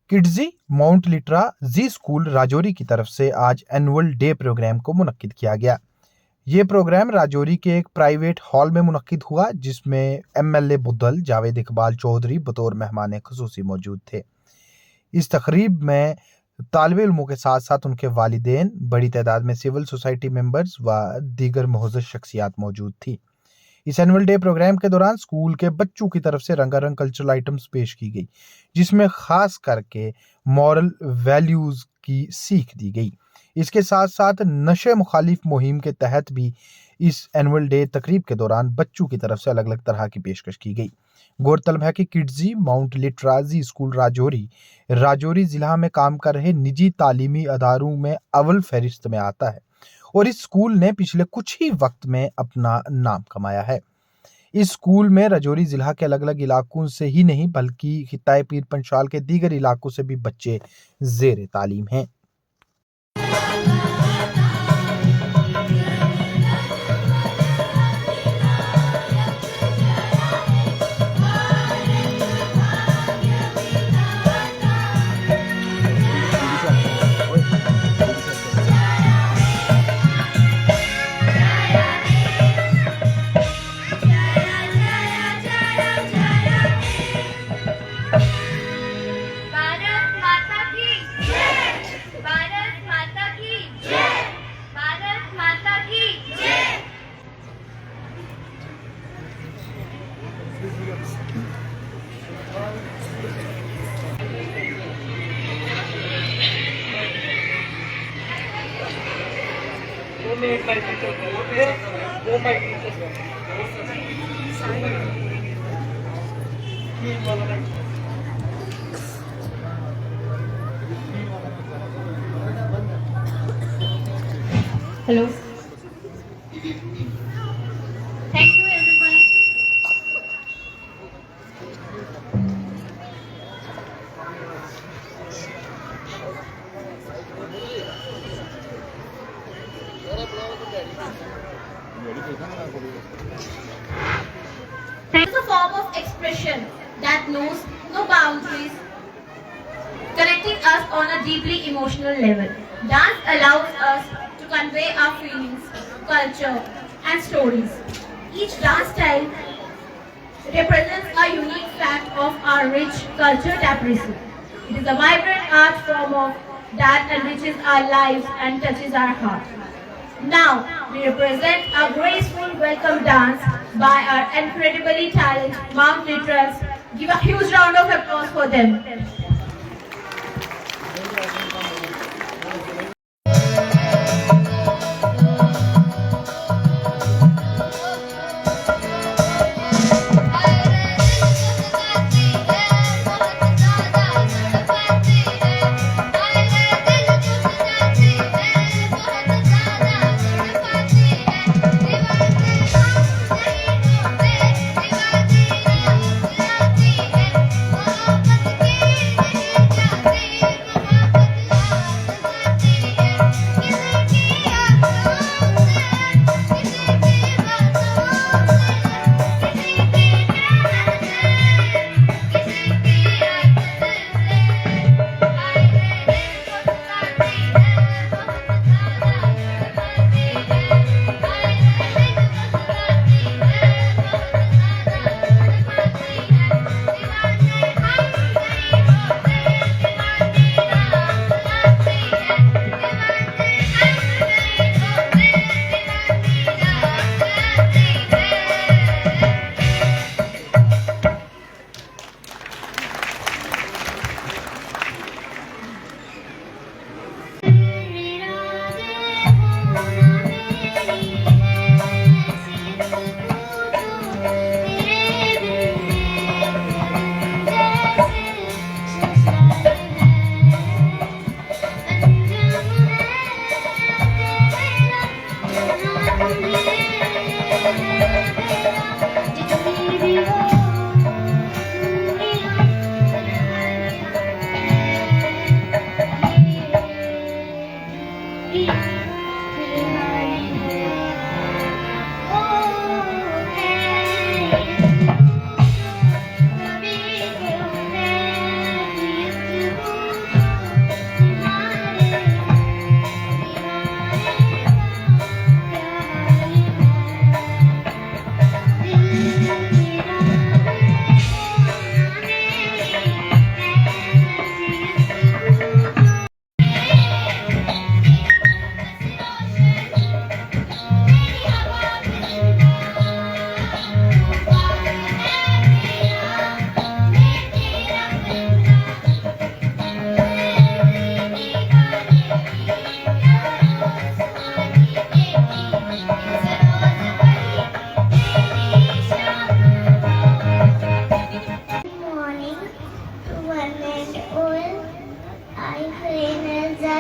Kidzy mount Litera Zee school Rajouri की तरफ से आज एनुअल डे प्रोग्राम को मुनक्किद किया गया। ये प्रोग्राम राजौरी के एक प्राइवेट हॉल में मुनक्किद हुआ, जिसमें एमएलए बुद्धल जावेद इकबाल चौधरी बतौर मेहमान खुसूसी मौजूद थे। इस तकरीब में तालिब इल्मों के साथ साथ उनके वालिदैन, बड़ी तादाद में सिविल सोसाइटी मेंबर्स व दीगर मुअज़्ज़ज़ शख्सियात मौजूद थी। इस एनुअल डे प्रोग्राम के दौरान स्कूल के बच्चों की तरफ से रंगारंग कल्चरल आइटम्स पेश की गई, जिसमें खास करके मॉरल वैल्यूज की सीख दी गई। इसके साथ साथ नशे मुखालिफ मुहिम के तहत भी इस एनुअल डे तकरीब के दौरान बच्चों की तरफ से अलग अलग तरह की पेशकश की गई। गौरतलब है कि किड्जी माउंट लिटराजी स्कूल राजौरी जिला में काम कर रहे निजी तालीमी अदारों में अव्वल फहरिस्त में आता है और इस स्कूल ने पिछले कुछ ही वक्त में अपना नाम कमाया है। इस स्कूल में राजौरी जिला के अलग अलग इलाकों से ही नहीं बल्कि खित्ताए पीर पंचाल के दीगर इलाकों से भी बच्चे जेर तालीम हैं। Hello. Thank you, everyone. Thanks a form of expression that knows no boundaries, connecting us on a deeply emotional level. Dance allows us to convey our feelings, culture, and stories. Each dance style represents a unique fact of our rich culture tapestry. It is a vibrant art form that enriches our lives and touches our heart. Now, we represent a graceful welcome dance by our incredibly talented Mount Literals. Give a huge round of applause for them.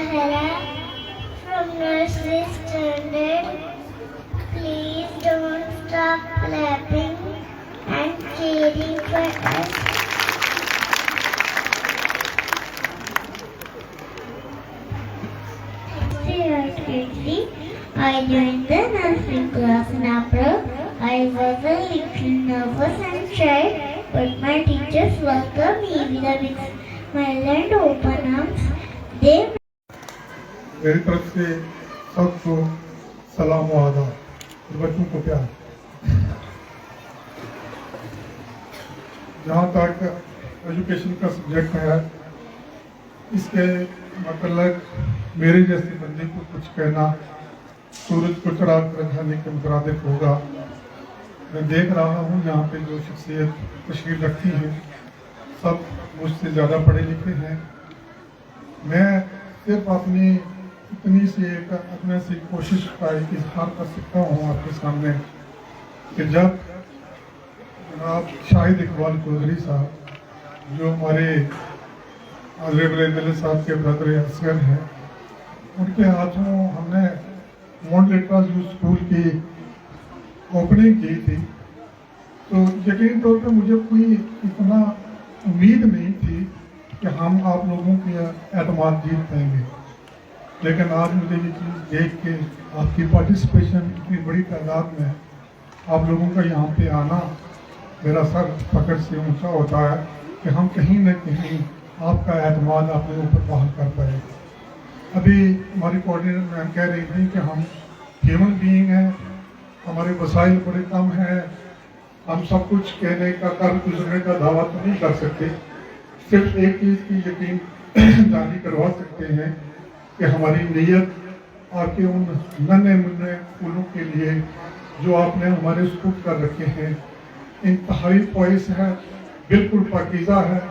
Sahara from nursery standard. Please don't stop clapping and cheering for us. I joined the nursery class in April. I was a little nervous and shy, but my teachers welcomed me with a big smile and open arms. They मेरी तरफ से सबको सलाम व आदाब, बच्चों को प्यार। जहाँ तक एजुकेशन का सब्जेक्ट है, इसके मतलब मेरे जैसे बंदे को कुछ कहना सूरज को चढ़ा कर दिखाने के मुताबिक होगा। मैं देख रहा हूँ यहाँ पे जो शख्सियत तशरीफ रखती हैं सब मुझसे ज़्यादा पढ़े लिखे हैं। मैं सिर्फ अपनी इतनी सी एक अपने से कोशिश का एक इजहार कर सकता हूँ आपके सामने कि जब जनाब शाहिद इकबाल चौधरी साहब जो हमारे ऑनरेबल एमएलए साहब के ब्रदर असगर हैं, उनके हाथों हमने माउंट लिटरास यूथ स्कूल की ओपनिंग की थी, तो यकीन तौर पे मुझे कोई इतना उम्मीद नहीं थी कि हम आप लोगों के एतमाद जीत पाएंगे। लेकिन आज मुझे ये चीज़ देख के आपकी पार्टिसिपेशन इतनी बड़ी तादाद में आप लोगों का यहाँ पे आना मेरा सर पकड़ से ऊंचा होता है कि हम कहीं न कहीं आपका एतमाद अपने ऊपर बहाल कर पाए। अभी हमारी कोऑर्डिनेटर मैम कह रही थी कि हम ह्यूमन बीइंग हैं, हमारे वसाइल बड़े कम हैं, हम सब कुछ कहने का कर गुजरने का दावा तो नहीं कर सकते। सिर्फ एक चीज़ की यकीन जानी करवा सकते हैं कि हमारी नीयत आपके उन नन्हे मुन्ने फूलों के लिए जो आपने हमारे सुपुर्द कर रखे हैं इंतहाई पॉइस है, बिल्कुल पाकीज़ा है।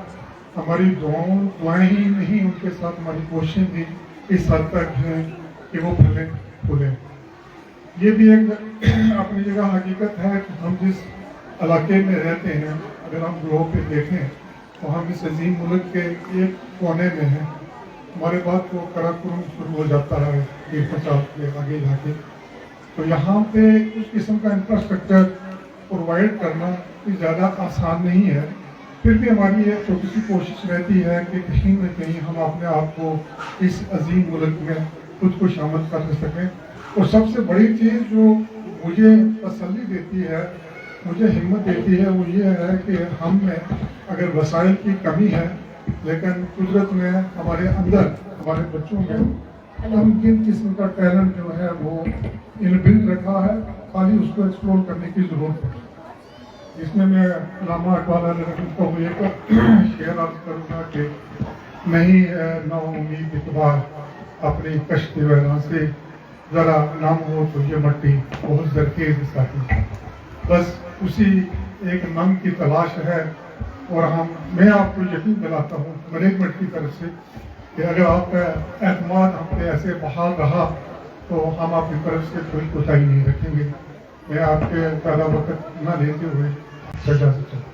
हमारी दुआएं ही नहीं, उनके साथ हमारी कोशिशें भी इस हद तक हैं कि वो फलें फूलें। ये भी एक अपनी जगह हकीकत है कि हम जिस इलाके में रहते हैं, अगर हम ग्लोब पे देखें तो हम इस अजीम मुल्क के एक कोने में हैं। हमारे बाद तो कराकुरम शुरू हो जाता है 50 के आगे जाके, तो यहाँ पे उस किस्म का इंफ्रास्ट्रक्चर प्रोवाइड करना कोई ज़्यादा आसान नहीं है। फिर भी हमारी एक छोटी सी कोशिश रहती है कि कहीं न कहीं हम अपने आप को इस अजीम मुल्क में खुद को शामिल कर सकें। और सबसे बड़ी चीज़ जो मुझे तसल्ली देती है, मुझे हिम्मत देती है, वो ये है कि हम में अगर वसाइल की कमी है, लेकिन कुदरत ने हमारे अंदर हमारे बच्चों में किन किस्म का टैलेंट जो है वो इनबिल्ट रखा है, खाली उसको एक्सप्लोर करने की ज़रूरत है। इसमें मैं अल्लामा इकबाल को ये शेर अर्ज करूँगा कि नहीं ना उम्मीद इकबाल अपनी कश्ती वहना से, ज़रा नाम हो तो ये मट्टी बहुत जरखेज साथी। बस उसी एक नम की तलाश है। और मैं आपको यकीन दिलाता हूँ मैनेजमेंट की तरफ से कि अगर आपका एतमाद हम पे ऐसे बहाल रहा तो हम आपकी तरफ से कोई कोताही नहीं रखेंगे। मैं आपके ज़्यादा वक्त न लेते हुए सजा से चलता हूँ।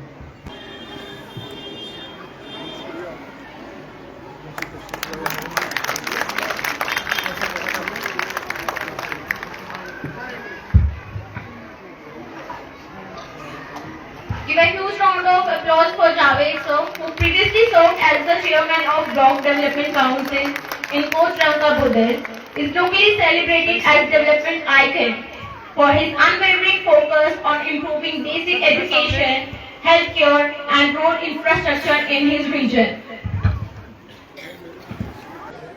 Give a huge round of applause for Javed sir, who previously served as the chairman of Block Development Council in Kotranga Budel, is locally celebrated as development icon for his unwavering focus on improving basic education, healthcare and road infrastructure in his region.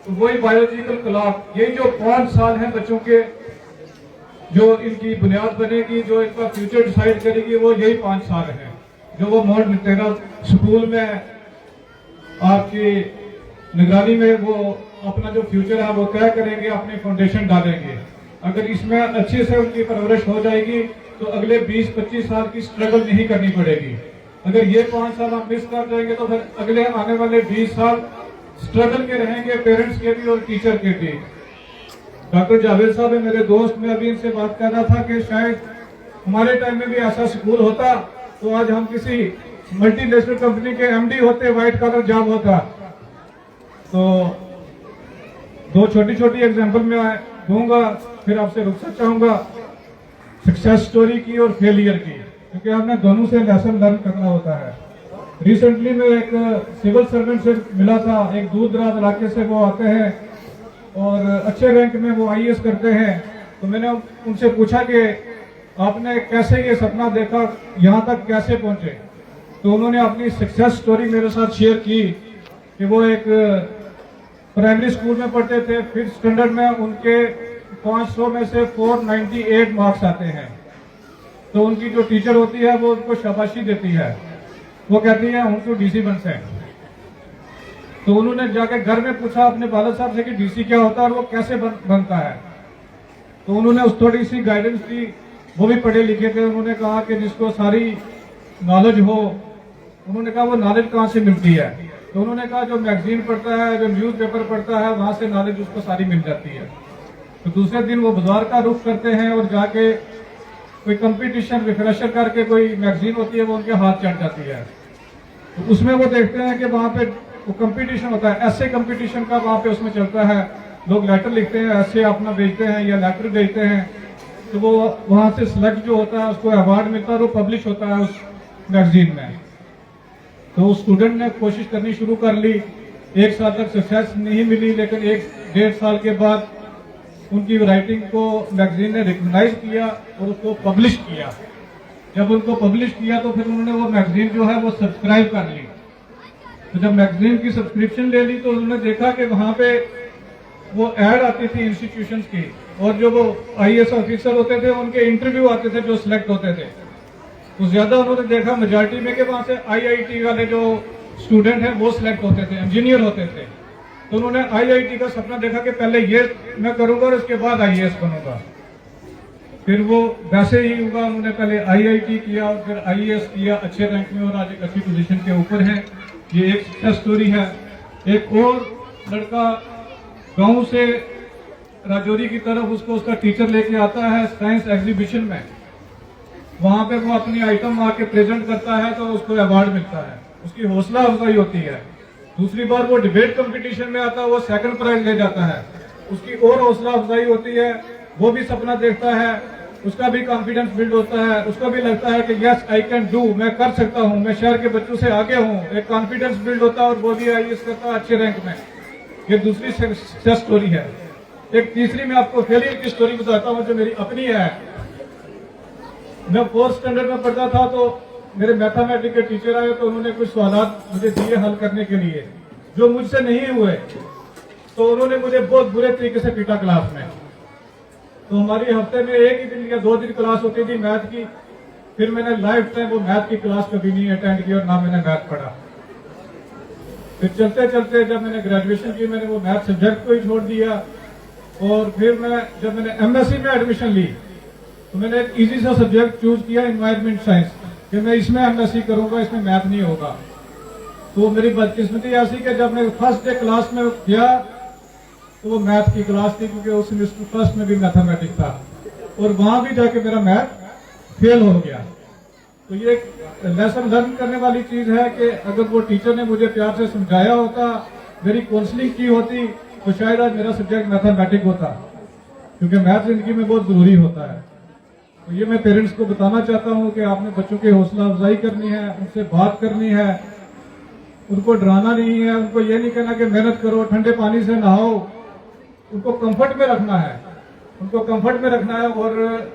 वही biological clock, ये जो 5 साल हैं बच्चों के, जो इनकी बुनियाद बनेगी, जो इनका फ्यूचर डिसाइड करेगी, वो यही 5 साल है जो वो माउंट लिटरा स्कूल में आपकी निगरानी में वो अपना जो फ्यूचर है वो तय करेंगे, अपनी फाउंडेशन डालेंगे। अगर इसमें अच्छे से उनकी परवरिश हो जाएगी तो अगले 20-25 साल की स्ट्रगल नहीं करनी पड़ेगी। अगर ये 5 साल हम मिस कर जाएंगे तो फिर अगले आने वाले 20 साल स्ट्रगल के रहेंगे, पेरेंट्स के भी और टीचर के भी। डॉक्टर जावेद साहब है मेरे दोस्त, मैं अभी इनसे बात कर रहा था कि शायद हमारे टाइम में भी ऐसा स्कूल होता तो आज हम किसी मल्टीनेशनल कंपनी के एमडी होते, व्हाइट कॉलर जॉब होता। तो दो छोटी छोटी एग्जांपल मैं दूंगा, फिर आपसे रुखसत चाहूंगा सक्सेस स्टोरी की और फेलियर की, क्योंकि हमने दोनों से लेसन लर्न करना होता है। रिसेंटली मैं एक सिविल सर्वेंट से मिला था, एक दूर दराज इलाके से वो आते हैं और अच्छे रैंक में वो आईएएस करते हैं। तो मैंने उनसे पूछा कि आपने कैसे ये सपना देखा, यहाँ तक कैसे पहुंचे? तो उन्होंने अपनी सक्सेस स्टोरी मेरे साथ शेयर की कि वो एक प्राइमरी स्कूल में पढ़ते थे, 5th स्टैंडर्ड में उनके 500 में से 498 मार्क्स आते हैं। तो उनकी जो टीचर होती है वो उनको शाबाशी देती है, वो कहती है हम तो डीसी बन से। तो उन्होंने जाके घर में पूछा अपने वालिद साहब से कि डीसी क्या होता है और वो कैसे बनता है। तो उन्होंने उस थोड़ी सी गाइडेंस दी, वो भी पढ़े लिखे थे। उन्होंने कहा कि जिसको सारी नॉलेज हो, उन्होंने कहा वो नॉलेज कहाँ से मिलती है? तो उन्होंने कहा जो मैगजीन पढ़ता है, जो न्यूज़पेपर पढ़ता है, वहां से नॉलेज उसको सारी मिल जाती है। तो दूसरे दिन वो बाजार का रुख करते हैं और जाके कोई कंपटीशन रिफ्रेशर करके कोई मैगजीन होती है वो उनके हाथ चढ़ जाती है। तो उसमें वो देखते हैं कि वहां पे वो कंपटीशन होता है, ऐसे कंपटीशन का वहां पे उसमें चलता है। लोग लेटर लिखते हैं, ऐसे अपना भेजते हैं या लेटर भेजते हैं, तो वो वहां से सिलेक्ट जो होता है उसको अवार्ड मिलता है और वो पब्लिश होता है उस मैगजीन में। तो उस स्टूडेंट ने कोशिश करनी शुरू कर ली, 1 साल तक सक्सेस नहीं मिली, लेकिन 1-1.5 साल के बाद उनकी राइटिंग को मैगजीन ने रिकॉग्नाइज किया और उसको पब्लिश किया। जब उनको पब्लिश किया तो फिर उन्होंने वो मैगजीन जो है वो सब्सक्राइब कर ली। तो जब मैगजीन की सब्सक्रिप्शन ले ली तो उन्होंने देखा कि वहां पे वो ऐड आती थी इंस्टीट्यूशंस की, और जो वो आईएएस ऑफिसर होते थे उनके इंटरव्यू आते थे जो सिलेक्ट होते थे। तो ज्यादा उन्होंने देखा मेजॉरिटी में कि वहां से आईआईटी वाले जो स्टूडेंट हैं वो सिलेक्ट होते थे, इंजीनियर होते थे। तो उन्होंने आईआईटी का सपना देखा कि पहले ये मैं करूंगा और उसके बाद आईएएस बनूंगा। फिर वो वैसे ही हुआ, उन्होंने पहले आईआईटी किया और फिर आईएएस किया, अच्छे रैंक में और आज एक अच्छी पोजीशन के ऊपर है। ये एक सक्सेस स्टोरी है। एक और लड़का गांव से राजौरी की तरफ उसको उसका टीचर लेके आता है साइंस एग्जीबिशन में, वहां पे वो अपनी आइटम आके प्रेजेंट करता है तो उसको अवार्ड मिलता है, उसकी हौसला अफजाई होती है। दूसरी बार वो डिबेट कंपटीशन में आता है, वो 2nd प्राइज ले जाता है, उसकी और हौसला अफजाई होती है। वो भी सपना देखता है, उसका भी कॉन्फिडेंस बिल्ड होता है, उसको भी लगता है कि यस आई कैन डू, मैं कर सकता हूं, मैं शहर के बच्चों से आगे हूं। एक कॉन्फिडेंस बिल्ड होता है और वो भी आईएएस करता है अच्छे रैंक में। ये दूसरी सक्सेस स्टोरी है। एक तीसरी मैं आपको फेलियर की स्टोरी बताता हूं जो मेरी अपनी है। मैं 4th स्टैंडर्ड में पढ़ता था तो मेरे मैथमेटिक्स के टीचर आए, तो उन्होंने कुछ सवालात मुझे दिए हल करने के लिए जो मुझसे नहीं हुए। तो उन्होंने मुझे बहुत बुरे तरीके से पीटा क्लास में। तो हमारी हफ्ते में 1 ही दिन या 2 दिन क्लास होती थी मैथ की। फिर मैंने लाइफ टाइम वो मैथ की क्लास कभी नहीं अटेंड की और ना मैंने मैथ पढ़ा। फिर चलते चलते जब मैंने ग्रेजुएशन की, मैंने वो मैथ सब्जेक्ट को ही छोड़ दिया। और फिर जब मैंने एमएससी में एडमिशन ली तो मैंने एक इजी सा सब्जेक्ट चूज किया, एनवायरमेंट साइंस, कि मैं इसमें एमएससी करूंगा, इसमें मैथ नहीं होगा। तो मेरी बदकिस्मती ऐसी कि जब मैं फर्स्ट डे क्लास में गया तो वो मैथ की क्लास थी, क्योंकि उस सेमेस्टर फर्स्ट में भी मैथमेटिक्स था और वहां भी जाके मेरा मैथ फेल हो गया। तो ये एक लेसन लर्न करने वाली चीज है कि अगर वो टीचर ने मुझे प्यार से समझाया होता, मेरी काउंसलिंग की होती, तो शायद आज मेरा सब्जेक्ट मैथमेटिक्स होता, क्योंकि मैथ जिंदगी में बहुत जरूरी होता है। तो ये मैं पेरेंट्स को बताना चाहता हूँ कि आपने बच्चों की हौसला अफजाई करनी है, उनसे बात करनी है, उनको डराना नहीं है, उनको ये नहीं कहना कि मेहनत करो, ठंडे पानी से नहाओ, उनको कंफर्ट में रखना है, उनको कंफर्ट में रखना है। और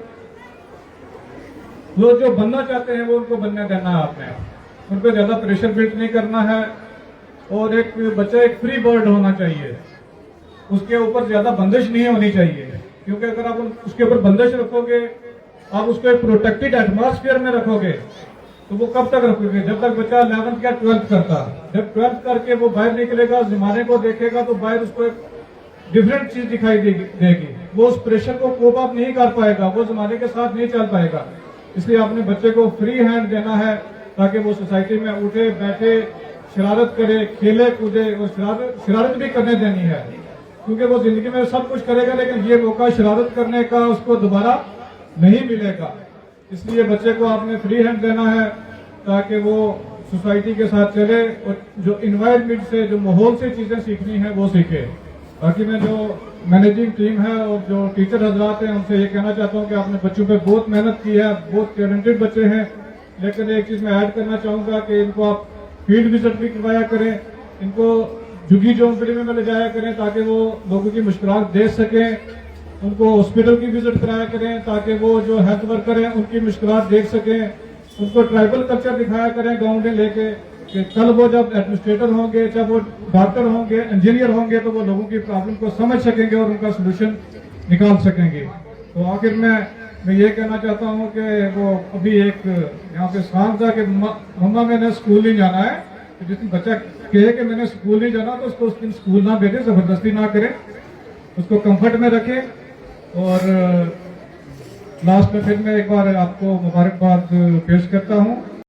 वो जो बनना चाहते हैं वो उनको बनने देना है आपने, उन पर ज्यादा प्रेशर बिल्ड नहीं करना है। और एक बच्चा एक फ्री बर्ड होना चाहिए, उसके ऊपर ज्यादा बंदिश नहीं होनी चाहिए, क्योंकि अगर आप उसके ऊपर बंदिश रखोगे, आप उसको एक प्रोटेक्टेड एटमॉस्फेयर में रखोगे, तो वो कब तक रखोगे? जब तक बच्चा 11th या 12th करता। जब 12th करके वो बाहर निकलेगा, जमाने को देखेगा, तो बाहर उसको एक डिफरेंट चीज दिखाई देगी। वो उस प्रेशर को कोप अप नहीं कर पाएगा, वो जमाने के साथ नहीं चल पाएगा। इसलिए आपने बच्चे को फ्री हैंड देना है ताकि वो सोसाइटी में उठे बैठे, शरारत करे, खेले कूदे, और शरारत भी करने देनी है, क्योंकि वो जिंदगी में सब कुछ करेगा लेकिन ये मौका शरारत करने का उसको दोबारा नहीं मिलेगा। इसलिए बच्चे को आपने फ्री हैंड देना है ताकि वो सोसाइटी के साथ चले और जो इन्वायरमेंट से, जो माहौल से चीजें सीखनी है वो सीखे। बाकी मैं जो मैनेजिंग टीम है और जो टीचर हजरात हैं उनसे ये कहना चाहता हूँ कि आपने बच्चों पे बहुत मेहनत की है, बहुत टैलेंटेड बच्चे हैं। लेकिन एक चीज़ मैं ऐड करना चाहूँगा कि इनको आप फील्ड विजिट भी करवाया करें, इनको झुग्गी झोंपड़ी में ले जाया करें ताकि वो लोगों की मुश्किलात देख सकें, उनको हॉस्पिटल की विजिट कराया करें ताकि वो जो हेल्थ वर्कर हैं उनकी मुश्किलात देख सकें, उनको ट्राइबल कल्चर दिखाया करें गाँव में लेके कि कल वो जब एडमिनिस्ट्रेटर होंगे, जब वो डॉक्टर होंगे, इंजीनियर होंगे तो वो लोगों की प्रॉब्लम को समझ सकेंगे और उनका सोल्यूशन निकाल सकेंगे। तो आखिर में मैं ये कहना चाहता हूँ कि वो अभी एक यहाँ पे सवाल था कि मम्मा मैंने स्कूल नहीं जाना है, तो जिस बच्चा कहे कि मैंने स्कूल नहीं जाना तो उसको उस दिन स्कूल ना भेजें, जबरदस्ती ना करें, उसको कंफर्ट में रखें। और लास्ट में फिर मैं एक बार आपको मुबारकबाद पेश करता हूँ।